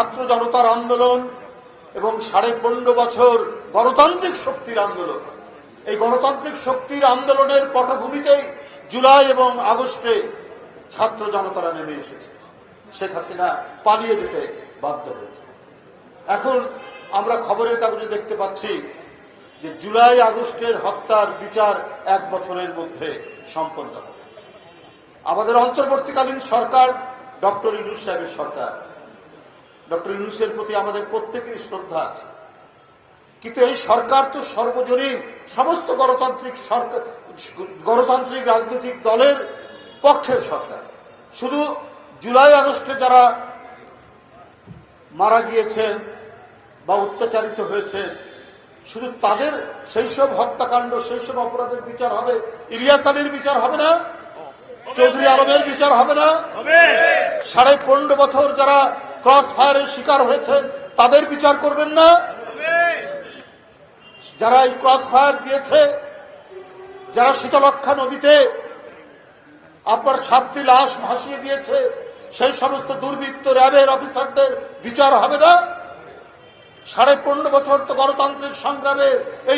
ছাত্র জনতার আন্দোলন এবং 15.5 বছর গণতান্ত্রিক শক্তির আন্দোলন, এই গণতান্ত্রিক শক্তির আন্দোলনের পটভূমিতেই জুলাই এবং আগস্টে ছাত্র জনতারা নেমে এসেছে। শেখ হাসিনা পালিয়ে যেতে বাধ্য হয়েছে। এখন আমরা খবরের কাগজে দেখতে পাচ্ছি যে জুলাই আগস্টের হত্যার বিচার 1 বছরের মধ্যে সম্পন্ন হবে। আমাদের অন্তর্বর্তীকালীন সরকার ডক্টর ইউনূস সাহেবের সরকার, ডক্টর ইউনূসের প্রতি আমাদের প্রত্যেকেরই শ্রদ্ধা আছে, কিন্তু এই সরকার তো সর্বজনীন সমস্ত গণতান্ত্রিক রাজনৈতিক দলের পক্ষের সরকার। শুধু জুলাই আগস্টে যারা মারা গিয়েছেন বা অত্যাচারিত হয়েছে শুধু তাদের সেই সব হত্যাকাণ্ড, সেই সব অপরাধের বিচার হবে? ইলিয়াস আলীর বিচার হবে না? চৌধুরী আলমের বিচার হবে না? 15.5 বছর যারা ক্রস ফায়ারের শিকার হয়েছেন তাদের বিচার করবেন না? যারা এই ক্রস ফায়ার দিয়েছে, যারা শীতলক্ষা নদীতে আপনার 7টি লাশ ভাসিয়ে দিয়েছে, সেই সমস্ত দুর্বৃত্ত র্যাবের অফিসারদের বিচার হবে না? 15.5 বছর তো গণতান্ত্রিক সংগ্রামের এই